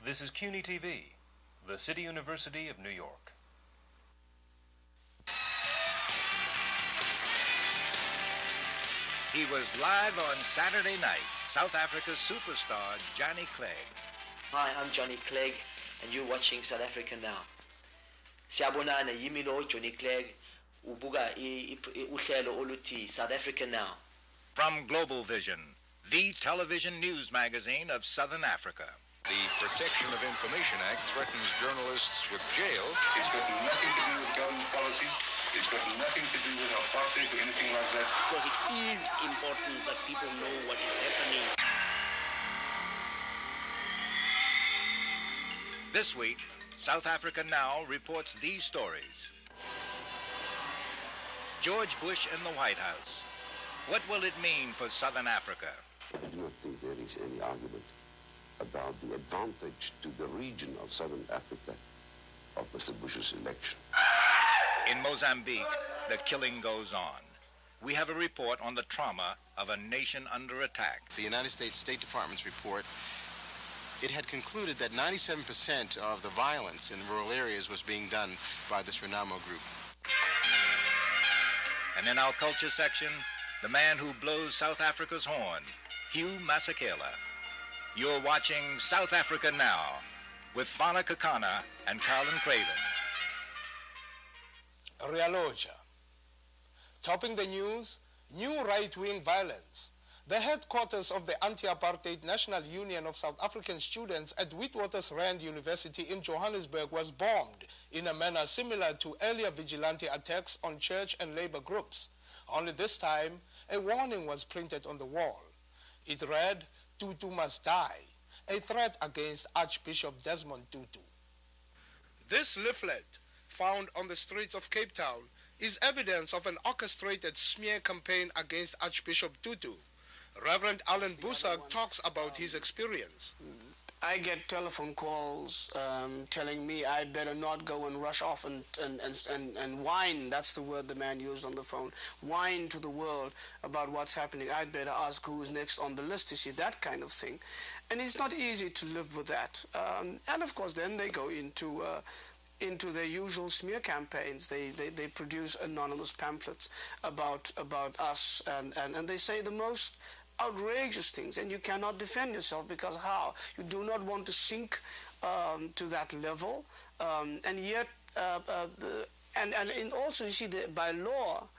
This is CUNY TV, the City University of New York. He was live on Saturday night. South Africa's superstar, Johnny Clegg. Hi, I'm Johnny Clegg, and you're watching South Africa Now. Siyabonana yimi lo Johnny Clegg ubuka uhlelo oluthi South Africa Now. From Global Vision, the television news magazine of Southern Africa. The Protection of Information Act threatens journalists with jail. It's got nothing to do with government policy. It's got nothing to do with apartheid or anything like that. Because it is important that people know what is happening. This week, South Africa Now reports these stories. George Bush in the White House. What will it mean for Southern Africa? I do not think there is any argument about the advantage to the region of Southern Africa of Mr. Bush's election. In Mozambique, the killing goes on. We have a report on the trauma of a nation under attack. The United States State Department's report, it had concluded that 97% of the violence in rural areas was being done by this Renamo group. And in our culture section, the man who blows South Africa's horn, Hugh Masekela. You're watching South Africa Now with Fana, Kekana and Carolyn Craven. Realoja. Topping the news, new right-wing violence. The headquarters of the Anti-Apartheid National Union of South African Students at Witwatersrand University in Johannesburg was bombed in a manner similar to earlier vigilante attacks on church and labor groups. Only this time, a warning was printed on the wall. It read, "Tutu must die," a threat against Archbishop Desmond Tutu. This leaflet, found on the streets of Cape Town, is evidence of an orchestrated smear campaign against Archbishop Tutu. Reverend Allan Boesak talks about his experience. I get telephone calls telling me I better not go and rush off and whine. That's the word the man used on the phone. Whine to the world about what's happening. I'd better ask who's next on the list, you see, that kind of thing. And it's not easy to live with that. And of course, then they go into their usual smear campaigns. They produce anonymous pamphlets about us, and they say the most outrageous things, and you cannot defend yourself because how? You do not want to sink to that level, and yet, and also you see by law,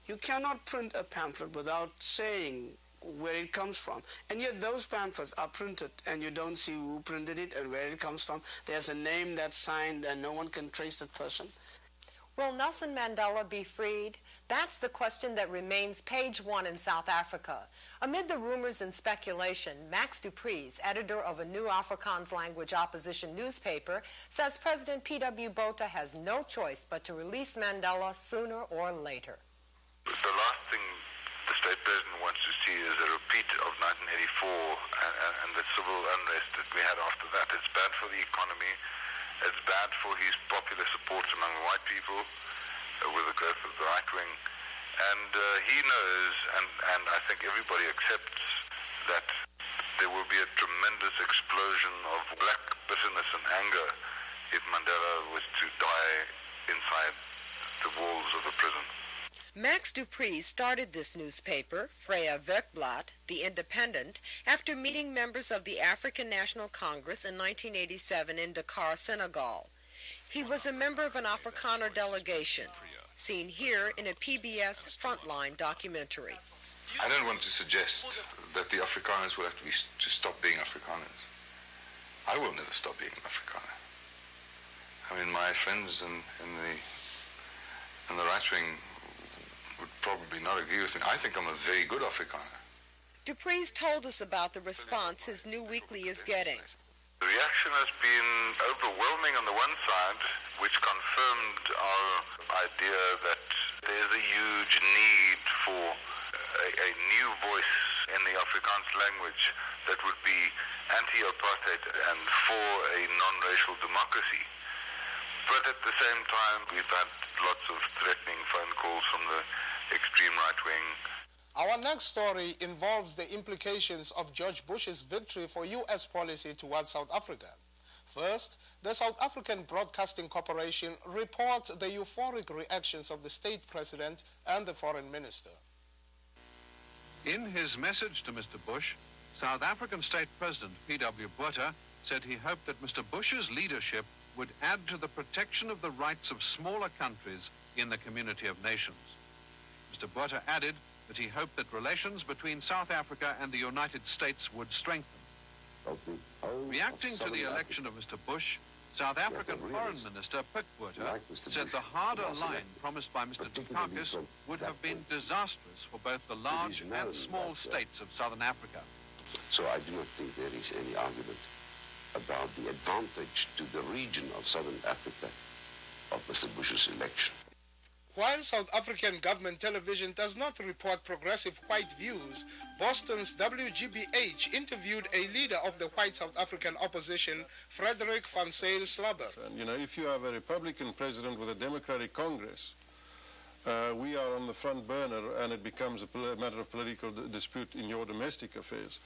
you cannot print a pamphlet without saying where it comes from, and yet those pamphlets are printed and you don't see who printed it and where it comes from. There's a name that's signed and no one can trace that person. Will Nelson Mandela be freed? That's the question that remains page one in South Africa. Amid the rumors and speculation, Max du Preez, editor of a new Afrikaans language opposition newspaper, says President P.W. Botha has no choice but to release Mandela sooner or later. The last thing the state president wants to see is a repeat of 1984 and the civil unrest that we had after that. It's bad for the economy. It's bad for his popular support among white people with the growth of the right wing. And he knows, and I think everybody accepts, that there will be a tremendous explosion of black bitterness and anger if Mandela was to die inside the walls of a prison. Max du Preez started this newspaper, Vrye Weekblad, The Independent, after meeting members of the African National Congress in 1987 in Dakar, Senegal. He was a member of an Afrikaner delegation, seen here in a PBS Frontline documentary. I don't want to suggest that the Afrikaners will have to stop being Afrikaners. I will never stop being an Afrikaner. I mean, my friends in the right wing would probably not agree with me. I think I'm a very good Afrikaner. Du Preez told us about the response his new weekly is getting. The reaction has been overwhelming on the one side, which confirmed our idea that there's a huge need for a new voice in the Afrikaans language that would be anti-apartheid and for a non-racial democracy. But at the same time, we've had lots of threatening phone calls from the extreme right wing. Our next story involves the implications of George Bush's victory for U.S. policy towards South Africa. First, the South African Broadcasting Corporation reports the euphoric reactions of the state president and the foreign minister. In his message to Mr. Bush, South African State President P.W. Botha said he hoped that Mr. Bush's leadership would add to the protection of the rights of smaller countries in the community of nations. Mr. Botha added that he hoped that relations between South Africa and the United States would strengthen. Reacting to the election of Mr. Bush, South African Foreign Minister Botha said the harder line promised by Mr. Dukakis would have been disastrous for both the large and small states of Southern Africa. So I do not think there is any argument about the advantage to the region of Southern Africa of Mr. Bush's election. While South African government television does not report progressive white views, Boston's WGBH interviewed a leader of the white South African opposition, Frederik Van Zyl Slabbert. And, you know, if you have a Republican president with a Democratic Congress, we are on the front burner and it becomes a matter of political dispute in your domestic affairs.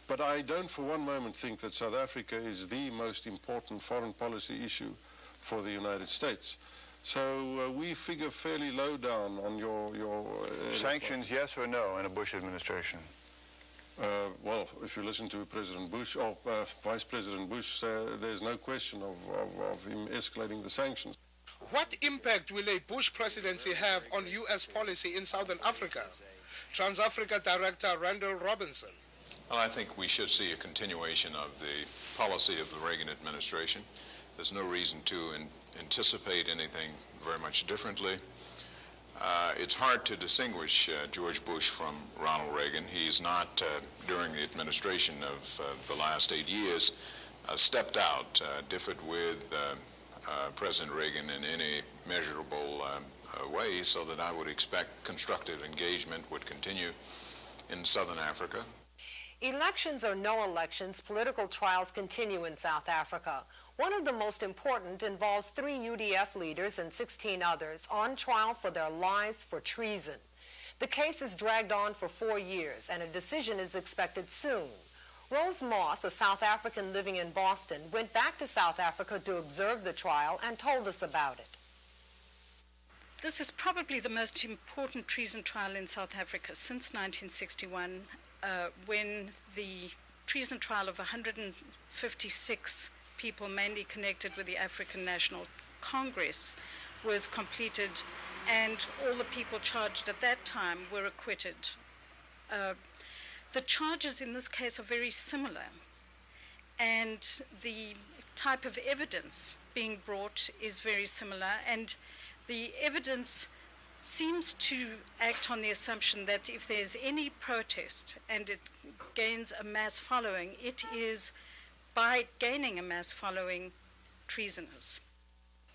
But I don't for one moment think that South Africa is the most important foreign policy issue for the United States. So we figure fairly low down on your sanctions, yes or no, in a Bush administration? Well, if you listen to President Bush or Vice President Bush, there's no question of him escalating the sanctions. What impact will a Bush presidency have on U.S. policy in Southern Africa? TransAfrica Director Randall Robinson. Well, I think we should see a continuation of the policy of the Reagan administration. There's no reason to anticipate anything very much differently. It's hard to distinguish George Bush from Ronald Reagan. He's not, during the administration of the last 8 years, stepped out, differed with President Reagan in any measurable way, so that I would expect constructive engagement would continue in Southern Africa. Elections or no elections, political trials continue in South Africa. One of the most important involves 3 UDF leaders and 16 others on trial for their lives for treason. The case is dragged on for 4 years, and a decision is expected soon. Rose Moss, a South African living in Boston, went back to South Africa to observe the trial and told us about it. This is probably the most important treason trial in South Africa since 1961, when the treason trial of 156 people mainly connected with the African National Congress was completed, and all the people charged at that time were acquitted. The charges in this case are very similar, and the type of evidence being brought is very similar, and the evidence seems to act on the assumption that if there's any protest and it gains a mass following, it is by gaining a mass following treasonous.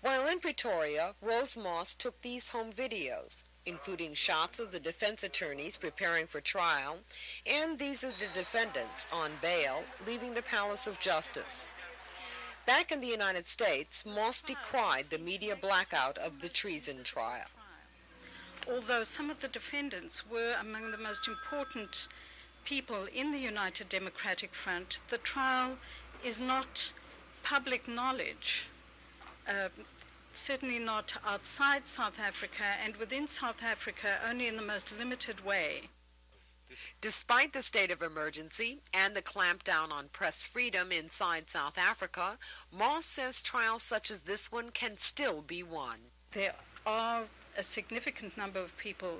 While in Pretoria, Rose Moss took these home videos, including shots of the defense attorneys preparing for trial, and these are the defendants on bail leaving the Palace of Justice. Back in the United States, Moss decried the media blackout of the treason trial. Although some of the defendants were among the most important people in the United Democratic Front, the trial is not public knowledge, certainly not outside South Africa, and within South Africa only in the most limited way. Despite the state of emergency and the clampdown on press freedom inside South Africa, Moss says trials such as this one can still be won. There are a significant number of people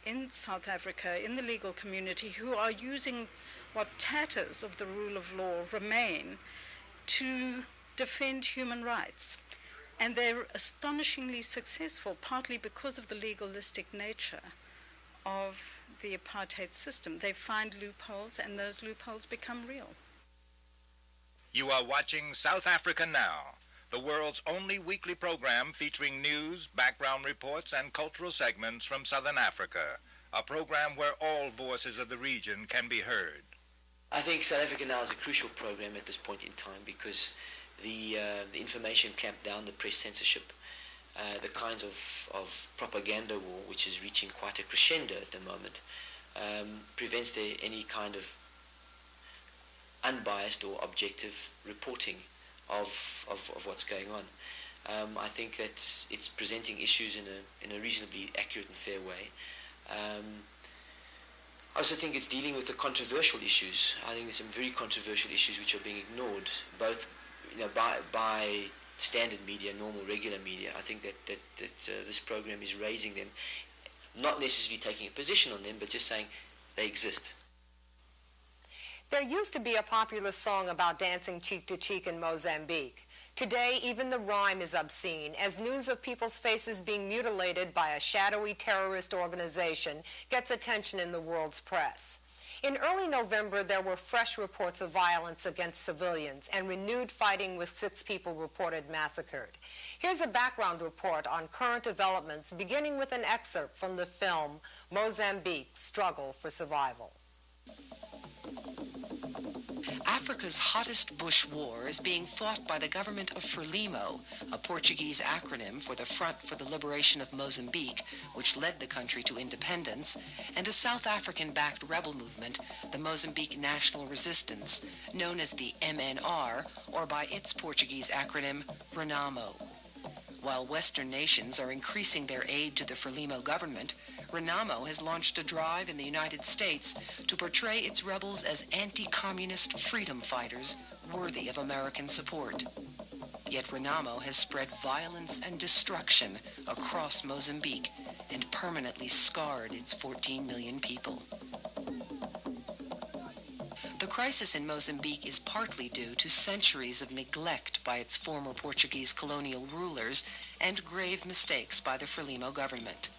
in South Africa, in the legal community, who are using what tatters of the rule of law remain to defend human rights. And they're astonishingly successful, partly because of the legalistic nature of the apartheid system. They find loopholes, and those loopholes become real. You are watching South Africa Now, the world's only weekly program featuring news, background reports, and cultural segments from Southern Africa, a program where all voices of the region can be heard. I think South Africa Now is a crucial program at this point in time because the information clampdown, the press censorship, the kinds of propaganda war, which is reaching quite a crescendo at the moment, prevents any kind of unbiased or objective reporting of what's going on. I think that it's presenting issues in a reasonably accurate and fair way. I also think it's dealing with the controversial issues. I think there's some very controversial issues which are being ignored, both by standard media, normal, regular media. I think that this program is raising them, not necessarily taking a position on them, but just saying they exist. There used to be a popular song about dancing cheek to cheek in Mozambique. Today, even the rhyme is obscene, as news of people's faces being mutilated by a shadowy terrorist organization gets attention in the world's press. In early November, there were fresh reports of violence against civilians and renewed fighting with 6 people reported massacred. Here's a background report on current developments, beginning with an excerpt from the film Mozambique: Struggle for Survival. Africa's hottest bush war is being fought by the government of Frelimo, a Portuguese acronym for the Front for the Liberation of Mozambique, which led the country to independence, and a South African-backed rebel movement, the Mozambique National Resistance, known as the MNR, or by its Portuguese acronym, RENAMO. While Western nations are increasing their aid to the Frelimo government, RENAMO has launched a drive in the United States to portray its rebels as anti-communist freedom fighters worthy of American support. Yet RENAMO has spread violence and destruction across Mozambique and permanently scarred its 14 million people. The crisis in Mozambique is partly due to centuries of neglect by its former Portuguese colonial rulers and grave mistakes by the Frelimo government.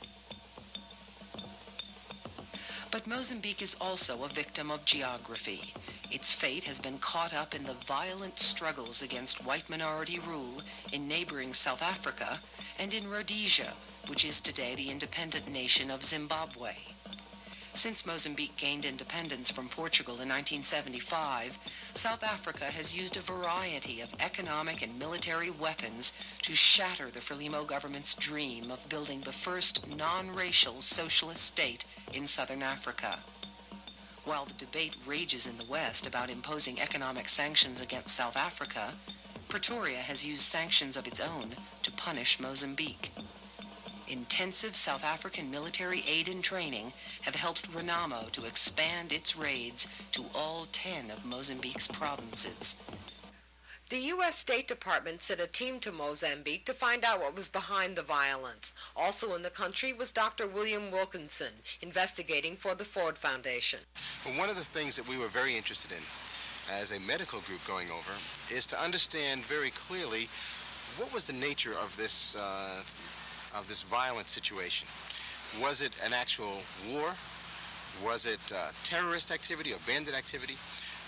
But Mozambique is also a victim of geography. Its fate has been caught up in the violent struggles against white minority rule in neighboring South Africa and in Rhodesia, which is today the independent nation of Zimbabwe. Since Mozambique gained independence from Portugal in 1975, South Africa has used a variety of economic and military weapons to shatter the Frelimo government's dream of building the first non-racial socialist state in southern Africa. While the debate rages in the West about imposing economic sanctions against South Africa, Pretoria has used sanctions of its own to punish Mozambique. Intensive South African military aid and training have helped RENAMO to expand its raids to all 10 of Mozambique's provinces. The U.S. State Department sent a team to Mozambique to find out what was behind the violence. Also in the country was Dr. William Wilkinson, investigating for the Ford Foundation. Well, one of the things that we were very interested in as a medical group going over is to understand very clearly what was the nature of this violent situation. Was it an actual war? Was it terrorist activity or bandit activity?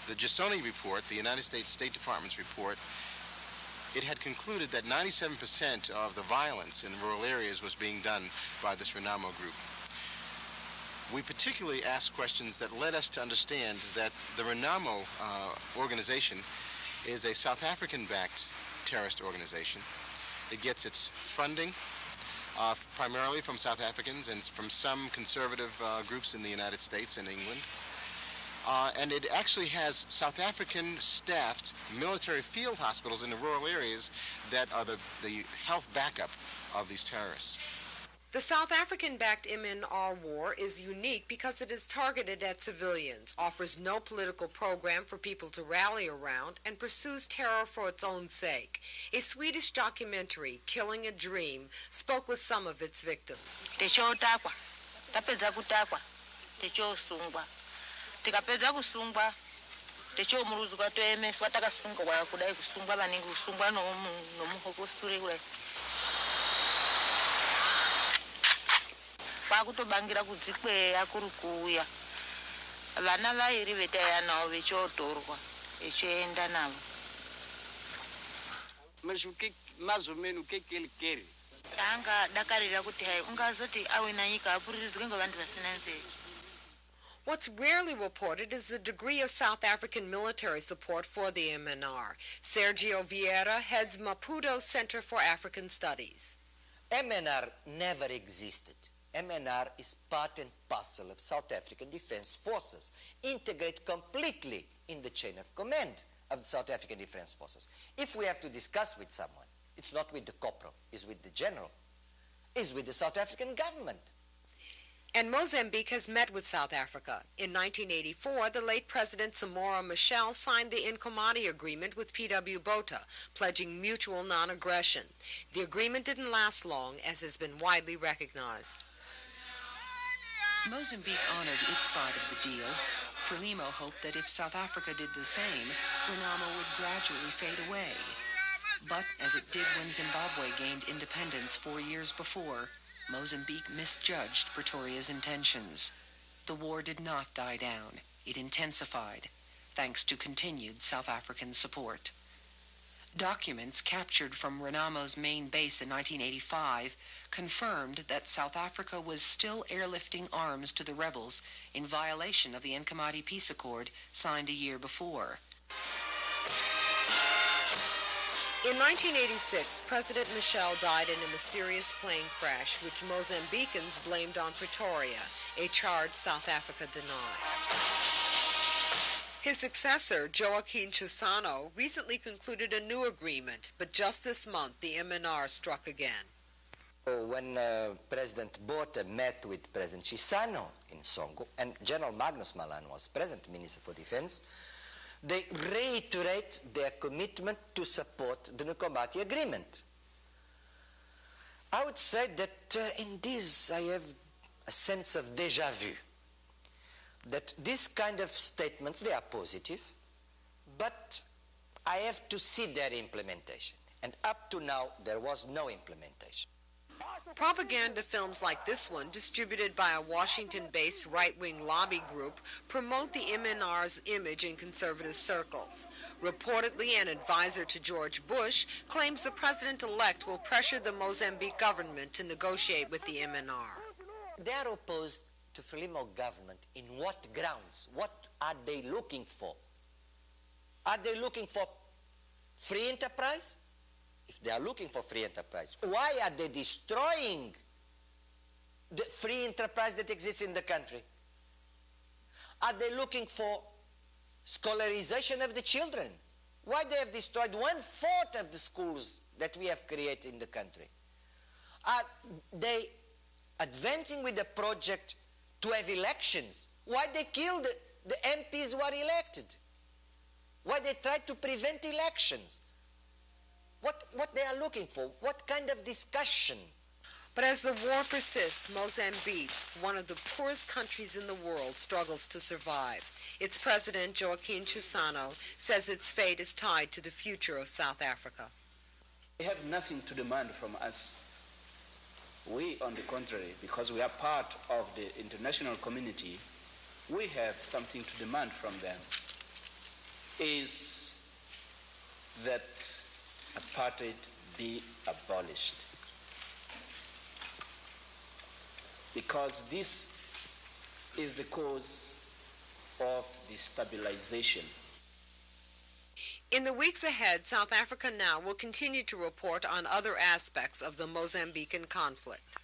The Giussoni report, the United States State Department's report, it had concluded that 97% of the violence in rural areas was being done by this RENAMO group. We particularly asked questions that led us to understand that the RENAMO organization is a South African-backed terrorist organization. It gets its funding primarily from South Africans and from some conservative groups in the United States and England. And it actually has South African-staffed military field hospitals in the rural areas that are the health backup of these terrorists. The South African-backed MNR war is unique because it is targeted at civilians, offers no political program for people to rally around, and pursues terror for its own sake. A Swedish documentary, Killing a Dream, spoke with some of its victims. Tikapedza kusungwa techomuruzwa toemeswa takasungwa kudai kusungwa vaningi kusungwa nomuhoko sure kudai kwakutobangira kudzikweya kuri kuuya vana vairi vetaiya navo vechotorwa vechoenda navo mazomeni ukekelikeri tanga dakarira kuti hai ungazoti awina nyika apuririzwe ngevantu vasina nzira. What's rarely reported is the degree of South African military support for the MNR. Sergio Vieira heads Maputo's Center for African Studies. MNR never existed. MNR is part and parcel of South African Defence Forces, integrate completely in the chain of command of the South African Defence Forces. If we have to discuss with someone, it's not with the corporal, it's with the general, it's with the South African government. And Mozambique has met with South Africa. In 1984, the late President Samora Machel signed the Nkomati Agreement with P.W. Botha, pledging mutual non-aggression. The agreement didn't last long, as has been widely recognized. Mozambique honored its side of the deal. Frelimo hoped that if South Africa did the same, Renamo would gradually fade away. But, as it did when Zimbabwe gained independence 4 years before, Mozambique misjudged Pretoria's intentions. The war did not die down. It intensified, thanks to continued South African support. Documents captured from Renamo's main base in 1985 confirmed that South Africa was still airlifting arms to the rebels in violation of the Nkomati Peace Accord signed a year before. In 1986, President Machel died in a mysterious plane crash, which Mozambicans blamed on Pretoria, a charge South Africa denied. His successor, Joaquim Chissano, recently concluded a new agreement, but just this month, the MNR struck again. When President Botha met with President Chissano in Songo, and General Magnus Malan was present, Minister for Defense, they reiterate their commitment to support the Nkomati Agreement. I would say that in this I have a sense of déjà vu, that these kind of statements, they are positive, but I have to see their implementation. And up to now, there was no implementation. Propaganda films like this one, distributed by a Washington-based right-wing lobby group, promote the MNR's image in conservative circles. Reportedly, an advisor to George Bush claims the president-elect will pressure the Mozambique government to negotiate with the MNR. They are opposed to Frelimo government in what grounds? What are they looking for? Are they looking for free enterprise? If they are looking for free enterprise, why are they destroying the free enterprise that exists in the country? Are they looking for scholarization of the children? Why they have destroyed 1/4 of the schools that we have created in the country? Are they advancing with the project to have elections? Why they killed the MPs who are elected? Why they try to prevent elections? What they are looking for? What kind of discussion? But as the war persists, Mozambique, one of the poorest countries in the world, struggles to survive. Its president, Joaquim Chissano, says its fate is tied to the future of South Africa. They have nothing to demand from us. We, on the contrary, because we are part of the international community, we have something to demand from them, is that apartheid be abolished. Because this is the cause of destabilization. In the weeks ahead, South Africa Now will continue to report on other aspects of the Mozambican conflict.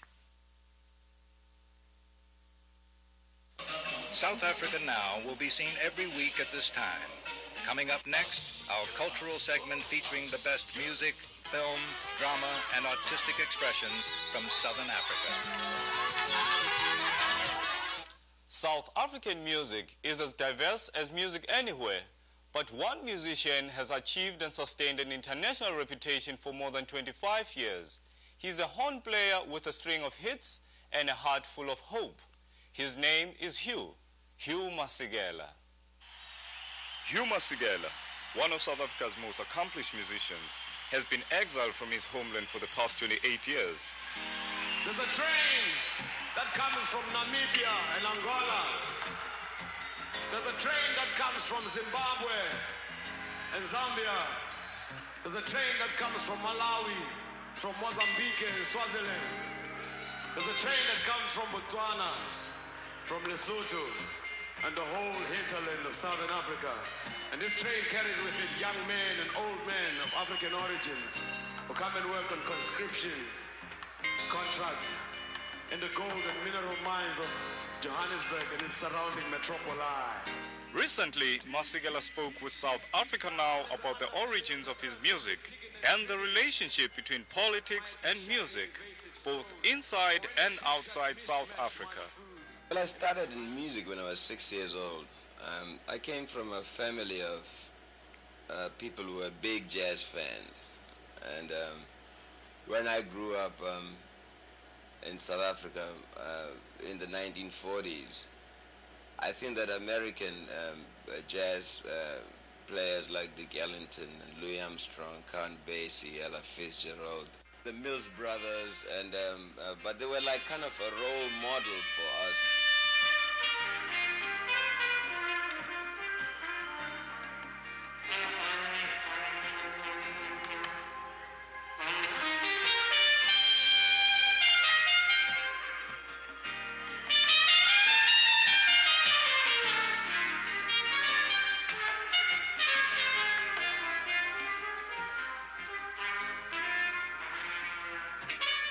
South Africa Now will be seen every week at this time. Coming up next, our cultural segment featuring the best music, film, drama, and artistic expressions from Southern Africa. South African music is as diverse as music anywhere, but one musician has achieved and sustained an international reputation for more than 25 years. He's a horn player with a string of hits and a heart full of hope. His name is Hugh Masekela. Hugh Masekela, one of South Africa's most accomplished musicians, has been exiled from his homeland for the past 28 years. There's a train that comes from Namibia and Angola. There's a train that comes from Zimbabwe and Zambia. There's a train that comes from Malawi, from Mozambique and Swaziland. There's a train that comes from Botswana, from Lesotho, and the whole hinterland of Southern Africa. And this train carries with it young men and old men of African origin who come and work on conscription contracts in the gold and mineral mines of Johannesburg and its surrounding metropoli. Recently, Masekela spoke with South Africa Now about the origins of his music and the relationship between politics and music, both inside and outside South Africa. Well, I started in music when I was 6 years old. I came from a family of people who were big jazz fans. And when I grew up in South Africa in the 1940s, I think that American jazz players like Duke Ellington and Louis Armstrong, Count Basie, Ella Fitzgerald, the Mills Brothers, and but they were like kind of a role model for us.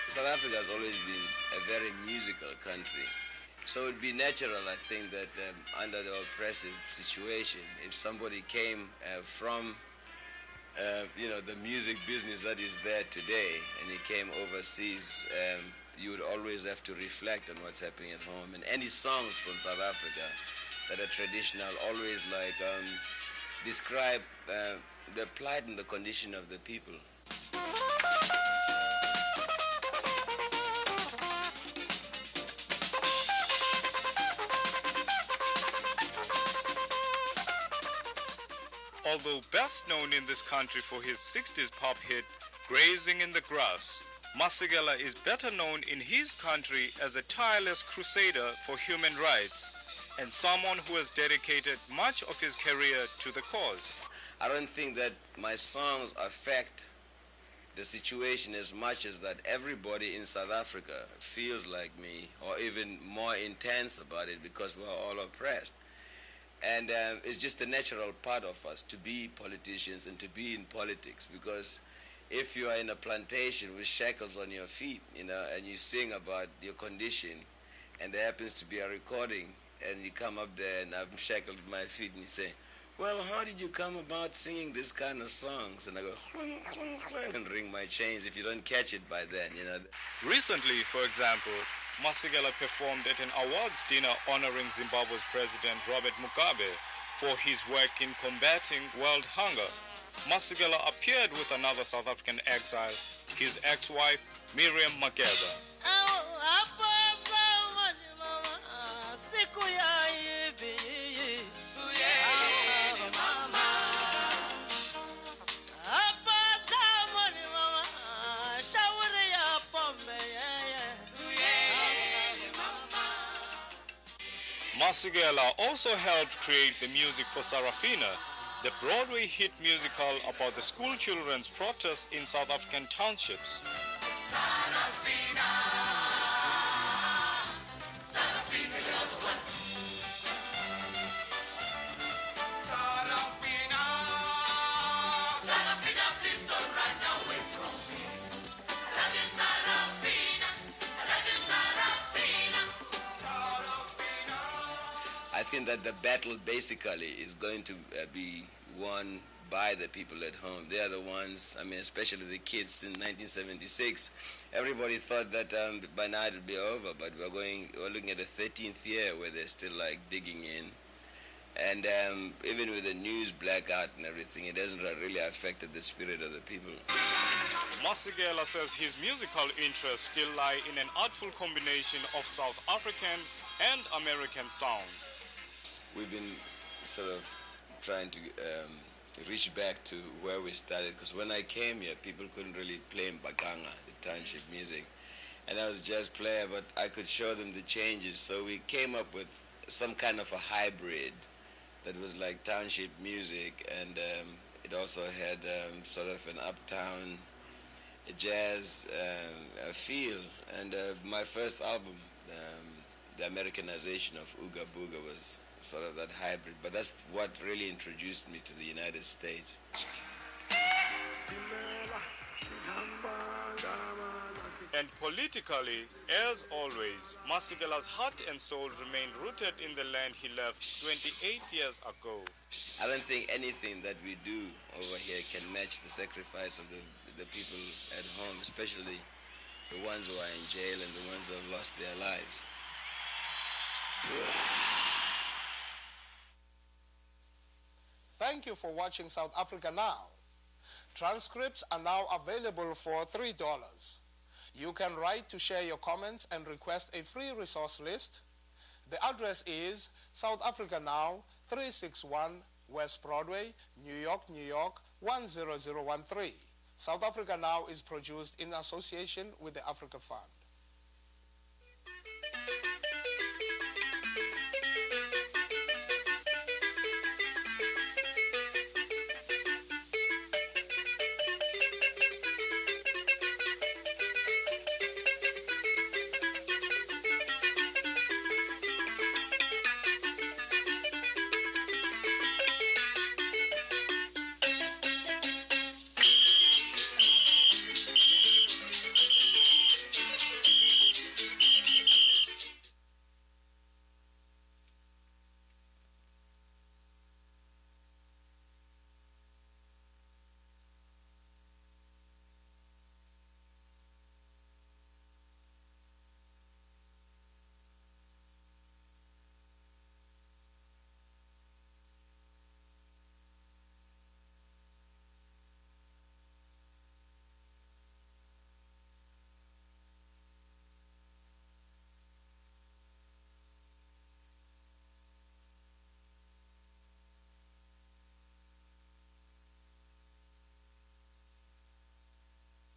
South Africa has always been a very musical country. So it would be natural, I think, that under the oppressive situation, if somebody came from, the music business that is there today, and he came overseas, you would always have to reflect on what's happening at home. And any songs from South Africa that are traditional always describe the plight and the condition of the people. Although best known in this country for his 60s pop hit, Grazing in the Grass, Masekela is better known in his country as a tireless crusader for human rights and someone who has dedicated much of his career to the cause. I don't think that my songs affect the situation as much as that everybody in South Africa feels like me, or even more intense about it, because we're all oppressed. And it's just a natural part of us to be politicians and to be in politics, because if you are in a plantation with shackles on your feet, and you sing about your condition, and there happens to be a recording, and you come up there and I've shackled my feet, and you say, well, how did you come about singing this kind of songs? And I go, clang, clang, clang, and ring my chains if you don't catch it by then, Recently, for example, Masekela performed at an awards dinner honoring Zimbabwe's President Robert Mugabe for his work in combating world hunger. Masekela appeared with another South African exile, his ex-wife, Miriam Makeba. Masekela also helped create the music for Sarafina, the Broadway hit musical about the school children's protests in South African townships. I think that the battle basically is going to be won by the people at home. They are the ones, especially the kids in 1976. Everybody thought that by now it would be over, but we're looking at the 13th year where they're still digging in. And even with the news blackout and everything, it hasn't really affected the spirit of the people. Masekela says his musical interests still lie in an artful combination of South African and American sounds. We've been sort of trying to reach back to where we started, because when I came here, people couldn't really play Mbaganga, the township music, and I was a jazz player, but I could show them the changes. So we came up with some kind of a hybrid that was like township music, and it also had sort of an uptown jazz feel. And my first album, the Americanization of Ooga Booga, was sort of that hybrid, but that's what really introduced me to the United States. And Politically, as always, Masekela's heart and soul remained rooted in the land he left 28 years ago. I don't think anything that we do over here can match the sacrifice of the people at home, especially the ones who are in jail and the ones who have lost their lives. Thank you for watching South Africa Now. Transcripts are now available for $3. You can write to share your comments and request a free resource list. The address is South Africa Now, 361 West Broadway, New York, New York, 10013. South Africa Now is produced in association with the Africa Fund.